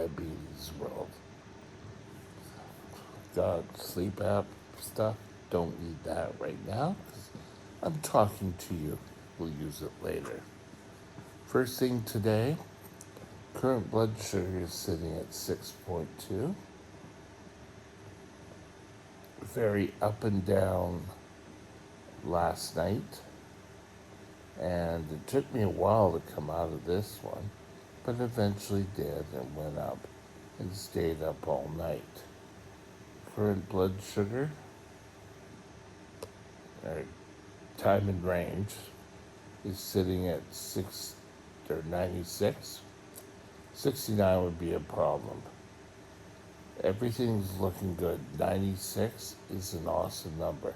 diabetes world. Got sleep app stuff. Don't need that right now because I'm talking to you. We'll use it later. First thing today, current blood sugar is sitting at 6.2. Very up and down last night. And it took me a while to come out of this one, but eventually did and went up and stayed up all night. Current blood sugar, or time and range, is sitting at 96. 69 would be a problem. Everything's looking good. 96 is an awesome number.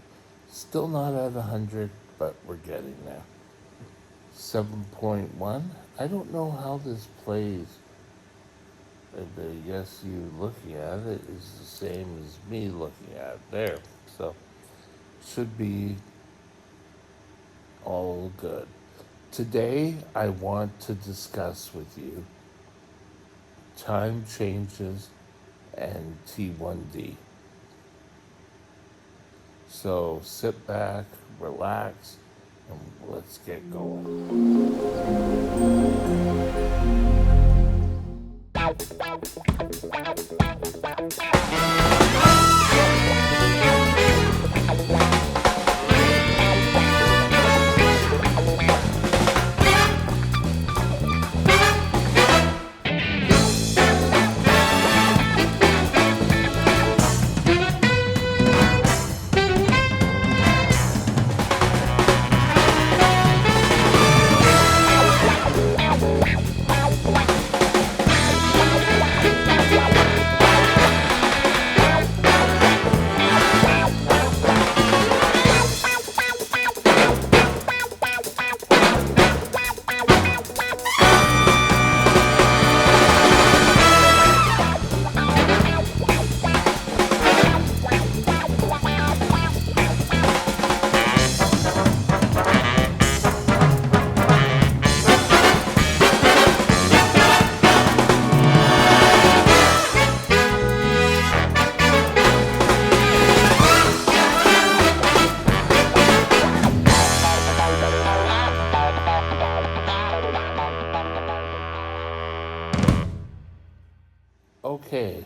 Still not at 100, but we're getting there. 7.1. I don't know how this plays. I guess you looking at it is the same as me looking at it there. So should be all good. Today I want to discuss with you time changes and T1D. So sit back, relax, and let's get going. Okay,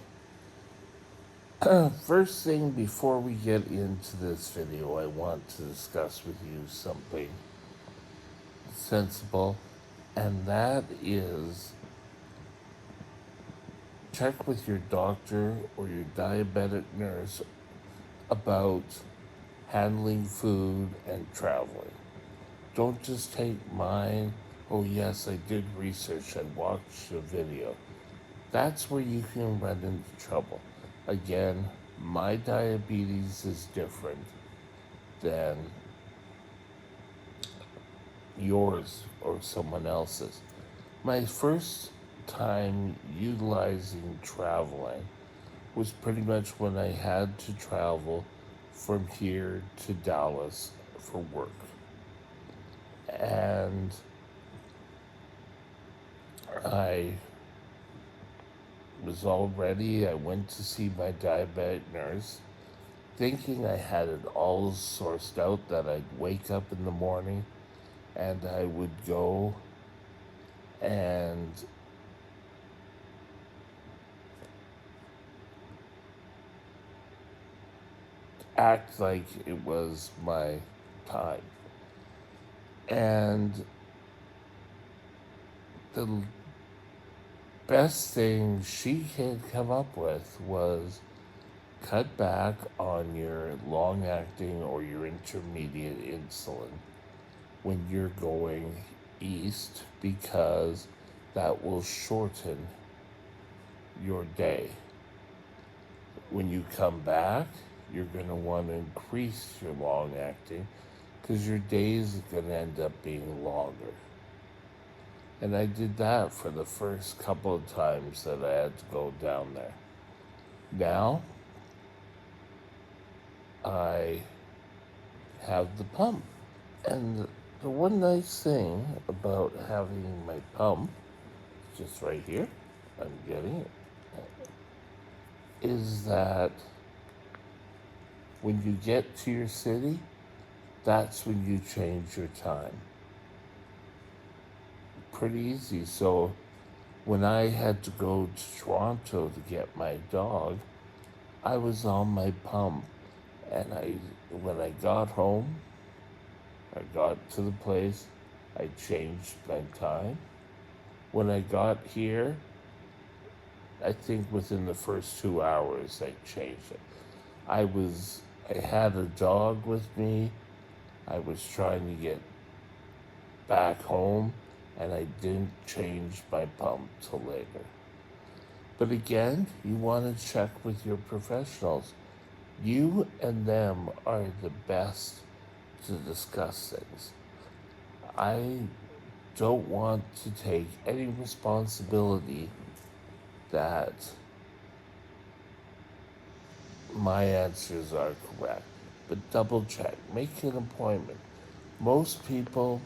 first thing before we get into this video, I want to discuss with you something sensible, and that is check with your doctor or your diabetic nurse about handling food and traveling. Don't just take mine, oh yes, I did research, I watched a video. That's where you can run into trouble. Again, my diabetes is different than yours or someone else's. My first time utilizing traveling was pretty much when I had to travel from here to Dallas for work. And I was all ready. I went to see my diabetic nurse, thinking I had it all sourced out, that I'd wake up in the morning and I would go and act like it was my time. And the best thing she had come up with was cut back on your long-acting or your intermediate insulin when you're going east, because that will shorten your day. When you come back, you're going to want to increase your long-acting because your days are going to end up being longer. And I did that for the first couple of times that I had to go down there. Now, I have the pump. And the one nice thing about having my pump, just right here, I'm getting it. is that when you get to your city, that's when you change your time. Pretty easy. So when I had to go to Toronto to get my dog, I was on my pump, and when I got home, I got to the place, I changed my time. When I got here, I think within the first 2 hours, I changed it. I had a dog with me. I was trying to get back home, and I didn't change my pump till later. But again, you want to check with your professionals. You and them are the best to discuss things. I don't want to take any responsibility that my answers are correct. But double check, make an appointment. Most people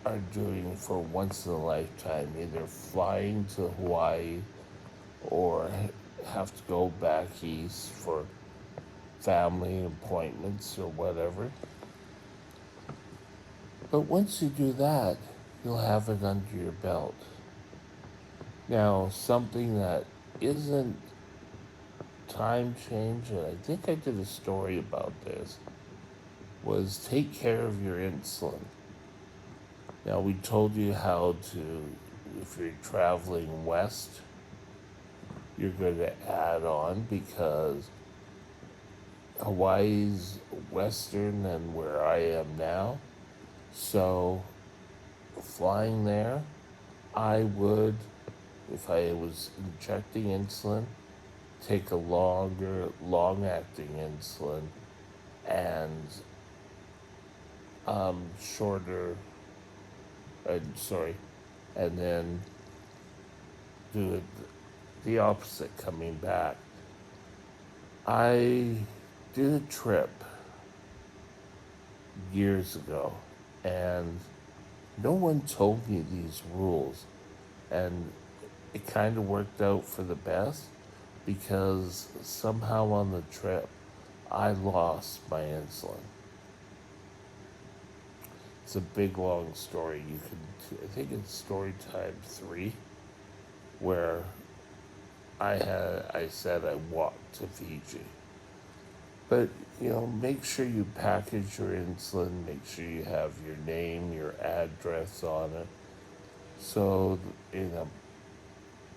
are doing for once in a lifetime, either flying to Hawaii or have to go back east for family appointments or whatever. But once you do that, you'll have it under your belt. Now, something that isn't time change, and I think I did a story about this, was take care of your insulin. Now, we told you how to, if you're traveling west, you're going to add on because Hawaii's western than where I am now. So, flying there, I would, if I was injecting insulin, take a long acting insulin and shorter, sorry, and then do it the opposite coming back. I did a trip years ago, and no one told me these rules, and it kind of worked out for the best because somehow on the trip I lost my insulin. It's a big long story. I think it's story time 3, where I said I walked to Fiji. But, make sure you package your insulin, make sure you have your name, your address on it. So in a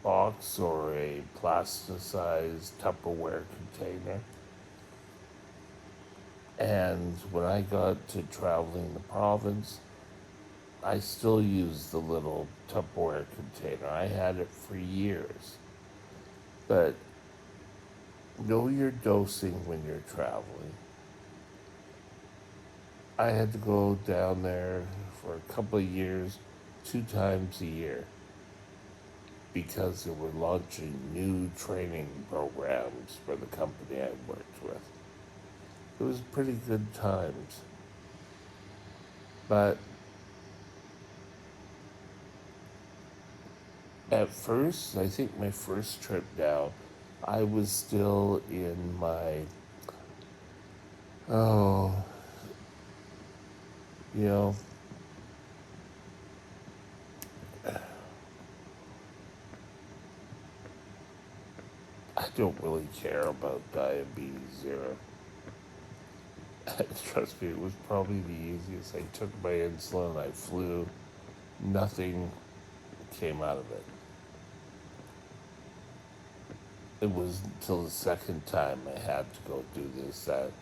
box or a plasticized Tupperware container. And when I got to traveling the province, I still use the little Tupperware container. I had it for years. But know your dosing when you're traveling. I had to go down there for a couple of years, 2 times a year, because they were launching new training programs for the company I worked with. It was pretty good times. But at first, I think my first trip down, I was still in my, oh, you know, I don't really care about diabetes zero. Trust me, it was probably the easiest. I took my insulin, I flew, nothing came out of it. It was until the second time I had to go do this that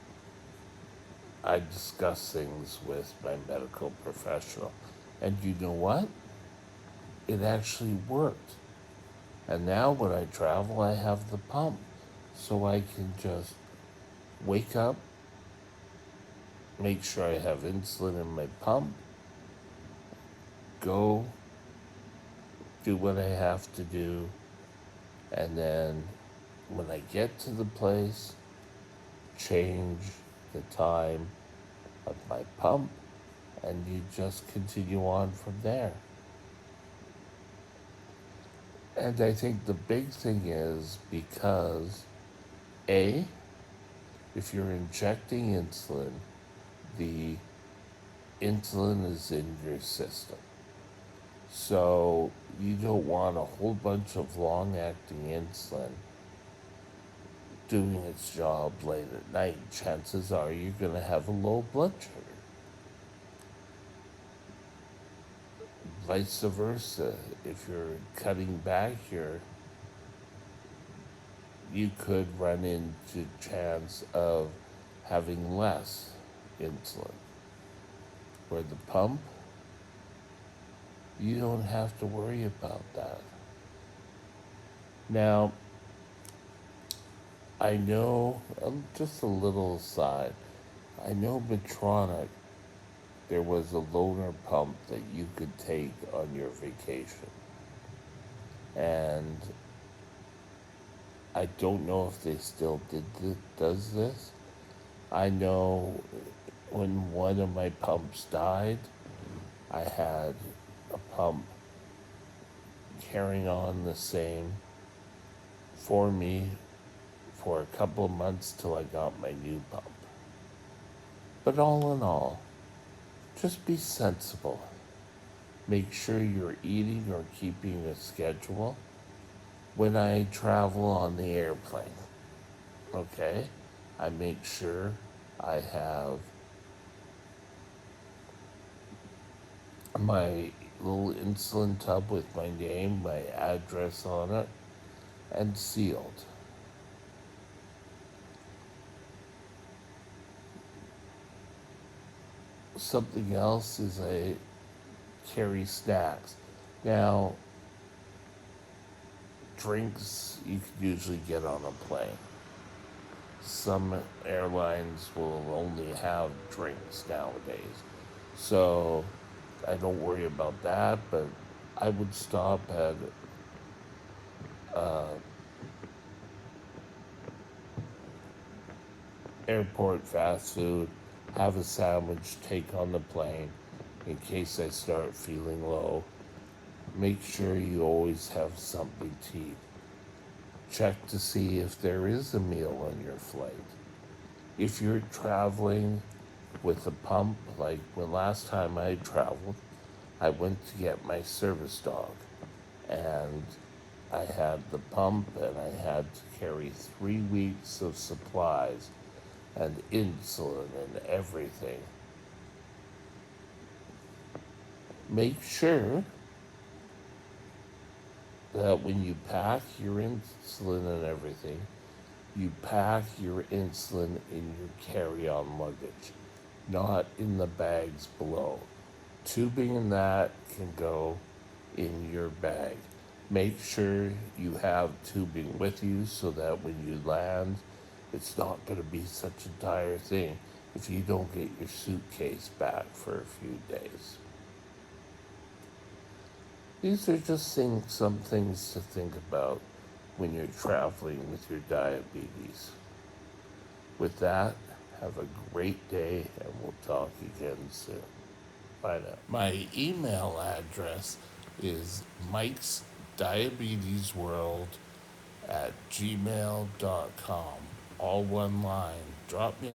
I discussed things with my medical professional. And you know what? It actually worked. And now when I travel, I have the pump. So I can just wake up, make sure I have insulin in my pump, go do what I have to do, and then when I get to the place, change the time of my pump, and you just continue on from there. And I think the big thing is because, A, if you're injecting insulin, the insulin is in your system. So you don't want a whole bunch of long acting insulin doing its job late at night. Chances are you're going to have a low blood sugar. Vice versa, if you're cutting back here, you could run into chance of having less insulin. Where the pump, you don't have to worry about that. Now, I know, just a little aside, I know Medtronic, there was a loaner pump that you could take on your vacation. And I don't know if they still does this. I know when one of my pumps died, I had a pump carrying on the same for me for a couple of months till I got my new pump. But all in all, just be sensible. Make sure you're eating or keeping a schedule. When I travel on the airplane, okay, I make sure I have my little insulin tub with my name, my address on it, and sealed. Something else is I carry snacks. Now, drinks you can usually get on a plane. Some airlines will only have drinks nowadays. So I don't worry about that, but I would stop at airport fast food, have a sandwich, take on the plane in case I start feeling low. Make sure you always have something to eat. Check to see if there is a meal on your flight. If you're traveling with a pump, like when last time I traveled, I went to get my service dog and I had the pump and I had to carry 3 weeks of supplies and insulin and everything. Make sure that when you pack your insulin and everything, you pack your insulin in your carry-on luggage, not in the bags below. Tubing and that can go in your bag. Make sure you have tubing with you so that when you land, it's not going to be such a dire thing if you don't get your suitcase back for a few days. These are just some things to think about when you're traveling with your diabetes. With that, have a great day and we'll talk again soon. Bye now. My email address is Mike's Diabetes World at gmail.com. All one line. Drop me